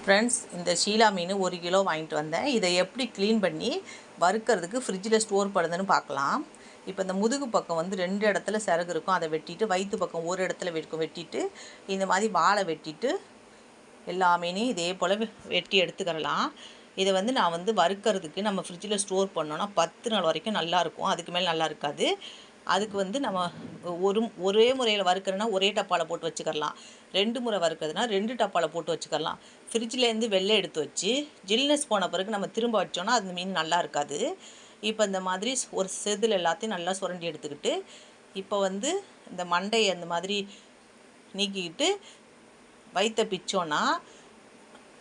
Friends, இந்த ஷீலா மீன் 1 kilo வாங்கிட்டு வந்தேன். இதை எப்படி க்ளீன் பண்ணி வறுக்கிறதுக்கு ஃப்ரிட்ஜில் ஸ்டோர் பண்ணுறதுன்னு பார்க்கலாம். இப்போ இந்த முதுகு பக்கம் வந்து 2 இடத்துல சிறகு இருக்கும், அதை வெட்டிட்டு, வயிற்று பக்கம் ஒரு இடத்துல வெட்டிட்டு, இந்த மாதிரி வாழை வெட்டிட்டு எல்லா மீனையும் இதே போல் வெட்டி எடுத்துக்கிறலாம். இதை வந்து நான் வந்து வறுக்கிறதுக்கு நம்ம ஃப்ரிட்ஜில் ஸ்டோர் பண்ணோன்னா 10 நாள் வரைக்கும் நல்லாயிருக்கும். அதுக்கு மேலே நல்லா இருக்காது. அதுக்கு வந்து நம்ம ஒரே முறையில் வறுக்கிறதுனா ஒரே டப்பாவில் போட்டு வச்சுக்கலாம். 2 முறை வறுக்கிறதுனா 2 டப்பாவில் போட்டு வச்சுக்கலாம். ஃப்ரிட்ஜிலேருந்து வெளில எடுத்து வச்சு ஜில்னஸ் போன பிறகு நம்ம திரும்ப வச்சோன்னா அந்த மீன் நல்லா இருக்காது. இப்போ இந்த மாதிரி ஒரு செதில் எல்லாத்தையும் நல்லா சுரண்டி எடுத்துக்கிட்டு, இப்போ வந்து இந்த மண்டையை அந்த மாதிரி நீக்கிக்கிட்டு வயிற்ற பிச்சோன்னா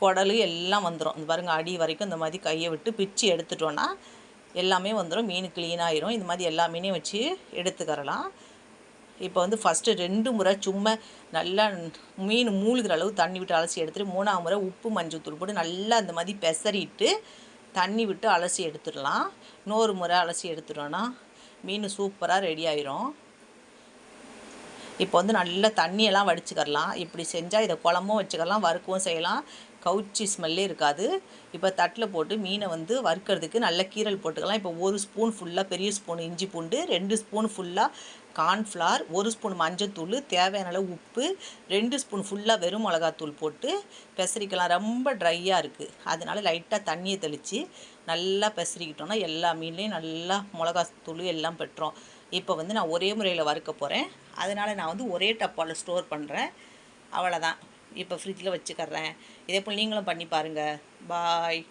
குடலு எல்லாம் வந்துடும். இந்த பாருங்கள், அடி வரைக்கும் இந்த மாதிரி கையை விட்டு பிச்சு எடுத்துட்டோன்னா எல்லாமே வந்துடும். மீன் க்ளீனாகிடும். இந்த மாதிரி எல்லா மீனையும் வச்சு எடுத்துக்கிறலாம். இப்போ வந்து ஃபஸ்ட்டு 2 முறை சும்மா நல்லா மீன் மூழ்கிற அளவு தண்ணி விட்டு அலசி எடுத்துகிட்டு, 3ஆம் முறை உப்பு மஞ்சள் தூள் போட்டு நல்லா இந்த மாதிரி பெசரிட்டு தண்ணி விட்டு அலசி எடுத்துடலாம். இன்னொரு முறை அலசி எடுத்துட்டோன்னா மீன் சூப்பராக ரெடி ஆயிரும். இப்போ வந்து நல்லா தண்ணியெல்லாம் வடிச்சுக்கிறலாம். இப்படி செஞ்சால் இதை குழம்பும் வச்சுக்கலாம், வறுக்கவும் செய்யலாம். கவுச்சி ஸ்மெல்லே இருக்காது. இப்போ தட்டில் போட்டு மீனை வந்து வறுக்கிறதுக்கு நல்ல கீரல் போட்டுக்கலாம். இப்போ 1 ஸ்பூன் ஃபுல்லாக பெரிய ஸ்பூன் இஞ்சி பூண்டு, 2 ஸ்பூன் ஃபுல்லாக கார்ன்ஃப்ளவர், 1 ஸ்பூன் மஞ்சத்தூள், தேவையான அளவு உப்பு, 2 ஸ்பூன் ஃபுல்லாக வெறும் மிளகாத்தூள் போட்டு பெசரிக்கலாம். ரொம்ப ட்ரையாக இருக்குது, அதனால் லைட்டாக தண்ணியை தெளித்து நல்லா பெசரிக்கிட்டோன்னா எல்லா மீன்லேயும் நல்லா மிளகாத்தூள் எல்லாம் பெற்றோம். இப்போ வந்து நான் ஒரே முறையில் வறுக்க போகிறேன். அதனால் நான் வந்து ஒரே டப்பாவில் ஸ்டோர் பண்ணுறேன். அவ்வளோதான். இப்போ ஃப்ரிட்ஜில் வச்சுக்கிறேன். இதே போல் நீங்களும் பண்ணி பாருங்கள். பாய்.